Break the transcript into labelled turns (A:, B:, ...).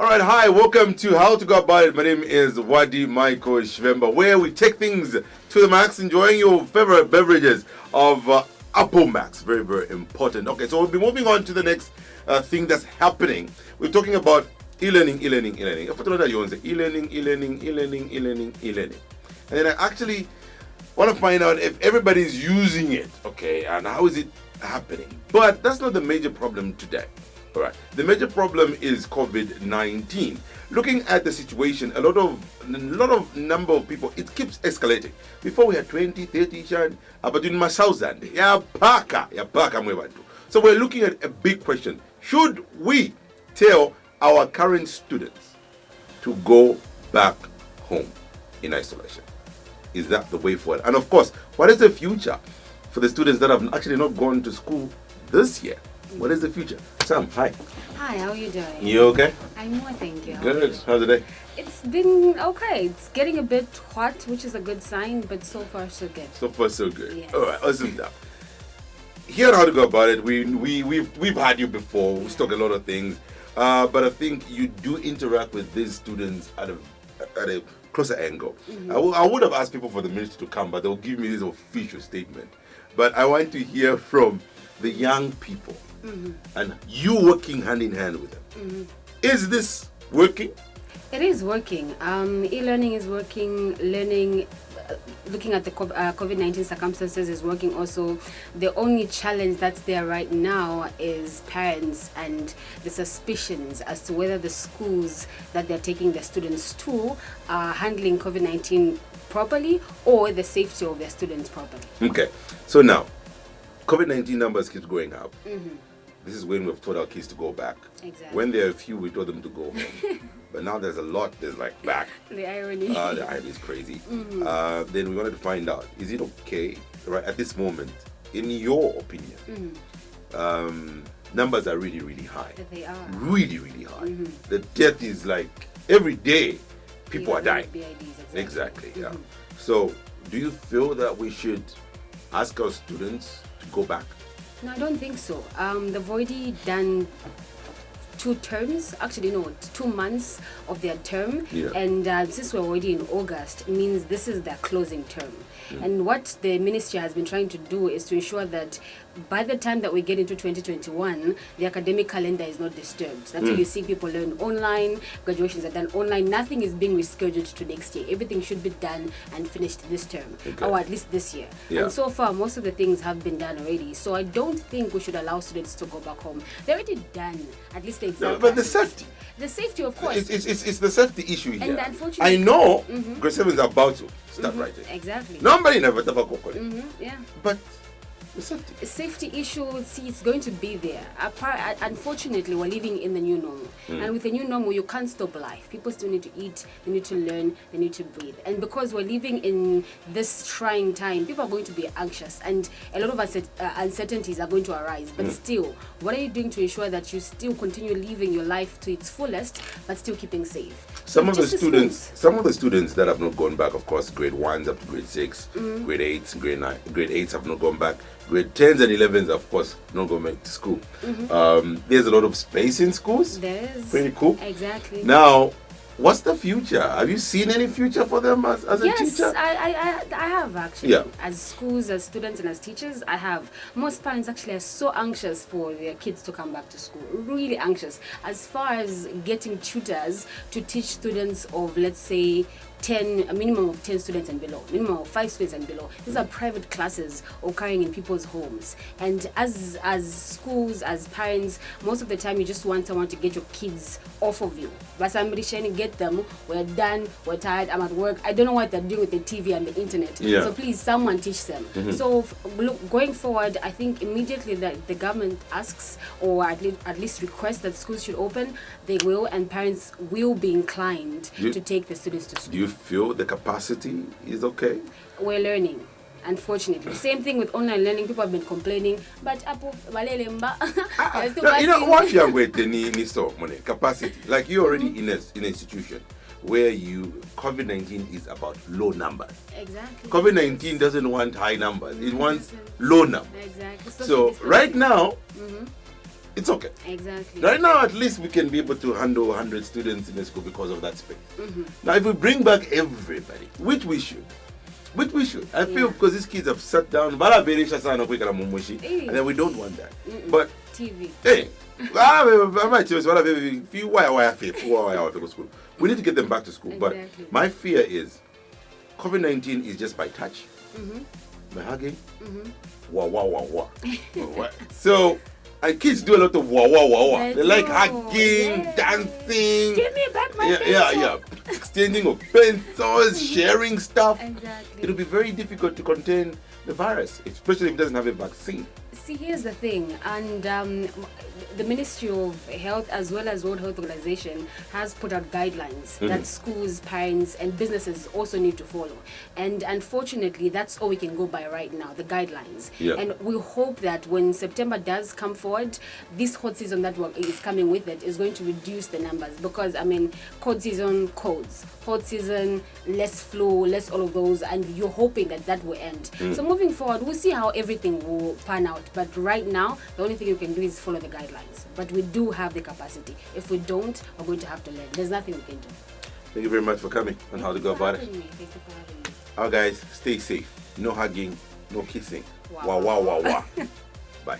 A: All right, hi, welcome to How to Go About It. My name is Waddy Michael Shibemba, where we take things to the max, enjoying your favorite beverages of Apple Max. Very, very important. Okay, so we'll be moving on to the next thing that's happening. We're talking about e-learning. E-learning. And then I actually want to find out if everybody's using it, okay, and how is it happening. But that's not the major problem today. All right. The major problem is COVID-19. Looking at the situation, a lot of number of people, it keeps escalating. Before we had 20, 30, but in my thousand, so we're looking at a big question. Should we tell our current students to go back home in isolation? Is that the way forward? And of course, what is the future for the students that have actually not gone to school this year? What is the future? Sam, hi.
B: Hi, how are you doing?
A: You okay?
B: I'm well, thank you.
A: Good. How's the day?
B: It's been okay. It's getting a bit hot, which is a good sign, but so far so good.
A: So far so good.
B: Yes.
A: All right, awesome stuff. Here on How to Go About It, we've had you before. We've talked a lot of things, but I think you do interact with these students at a closer angle. Mm-hmm. I would have asked people for the minister to come, but they'll give me this official statement. But I want to hear from the young people. Mm-hmm. And you working hand in hand with them. Mm-hmm. Is this working?
B: It is working. E-learning is working. Learning, looking at the COVID-19 circumstances is working also. The only challenge that's there right now is parents and the suspicions as to whether the schools that they're taking their students to are handling COVID-19 properly or the safety of their students properly.
A: Okay. So now, COVID-19 numbers keep going up. Mm-hmm. This is when we've told our kids to go back.
B: Exactly.
A: When there are a few, we told them to go home. But now there's a lot, there's like back.
B: The irony.
A: The irony is crazy. Mm-hmm. Then we wanted to find out, is it okay, right, at this moment, in your opinion, numbers are really, really high.
B: They are.
A: Really, really high. Mm-hmm. The death is like, every day, people are dying.
B: BIDs,
A: exactly, yeah. So, do you feel that we should ask our students to go back?
B: No, I don't think so. They've already done 2 terms, actually no, 2 months of their term, and since we're already in August, it means this is their closing term. And what the ministry has been trying to do is to ensure that by the time that we get into 2021, the academic calendar is not disturbed. That's why you see people learn online, graduations are done online, nothing is being rescheduled to next year. Everything should be done and finished this term, or at least this year. Yeah. And so far, most of the things have been done already. So I don't think we should allow students to go back home. They're already done, at least the exam.
A: No, but the safety.
B: The safety, of course.
A: It's the safety issue here.
B: And unfortunately,
A: I know grade 7 is about to start writing.
B: Exactly.
A: Nobody never talk about
B: yeah.
A: But the safety.
B: A safety issue, see, it's going to be there. Unfortunately, we're living in the new normal. And with the new normal, you can't stop life. People still need to eat, they need to learn, they need to breathe. And because we're living in this trying time, people are going to be anxious. And a lot of uncertainties are going to arise. But still, what are you doing to ensure that you still continue living your life to its fullest, but still keeping safe?
A: Some of the students that have not gone back, of course, grade 1s up to grade 6, grade 8s, grade 8s have not gone back. Grade 10s and 11s, of course, not going back to school. There's a lot of space in schools.
B: There is.
A: Pretty cool.
B: Exactly.
A: Now, what's the future? Have you seen any future for them as a teacher?
B: Yes, I have actually.
A: Yeah.
B: As schools, as students, and as teachers, I have. Most parents actually are so anxious for their kids to come back to school. Really anxious. As far as getting tutors to teach students of, let's say, a minimum of 10 students and below, minimum of 5 students and below. These are private classes occurring in people's homes. And as schools, as parents, most of the time you just want someone to get your kids off of you. But somebody trying to get them, we're done, we're tired, I'm at work, I don't know what they're doing with the TV and the internet.
A: Yeah. So
B: please, someone teach them. So look, going forward, I think immediately that the government asks, or at least requests that schools should open, they will, and parents will be inclined to take the students to school.
A: Do you feel the capacity is okay?
B: We're learning, unfortunately. Same thing with online learning. People have been complaining, but
A: you know what you are waiting so capacity. Like you're already in an institution where COVID-19 is about low numbers.
B: Exactly.
A: COVID-19 doesn't want high numbers. It wants low numbers.
B: Exactly.
A: So right now, it's okay.
B: Exactly.
A: Right now, at least we can be able to handle 100 students in the school because of that space. Now, if we bring back everybody, which we should, I feel because these kids have sat down, and then we don't want that. But
B: TV.
A: hey, we need to get them back to school. But my fear is COVID-19 is just by touch, by hugging, wah wah wah wah. So, and kids do a lot of wah wah wah wah. They like hugging, dancing.
B: Give me back my pencil.
A: Yeah. Exchanging of pencils, sharing stuff.
B: Exactly.
A: It'll be very difficult to contain the virus, especially if it doesn't have a vaccine.
B: See, here's the thing, and the Ministry of Health as well as World Health Organization has put out guidelines that schools, parents and businesses also need to follow. And unfortunately, that's all we can go by right now, the guidelines.
A: Yeah.
B: And we hope that when September does come forward, this hot season that is coming with it is going to reduce the numbers because, I mean, cold season, colds, hot season, less flu, less all of those, and you're hoping that that will end. So moving forward, we'll see how everything will pan out. But right now, the only thing you can do is follow the guidelines. But we do have the capacity. If we don't, we're going to have to learn. There's nothing we can do.
A: Thank you very much for coming on how to go about it.
B: Thank you for having me.
A: Our guys, stay safe. No hugging, no kissing.
B: Wow.
A: Wah wah wah wah. Bye.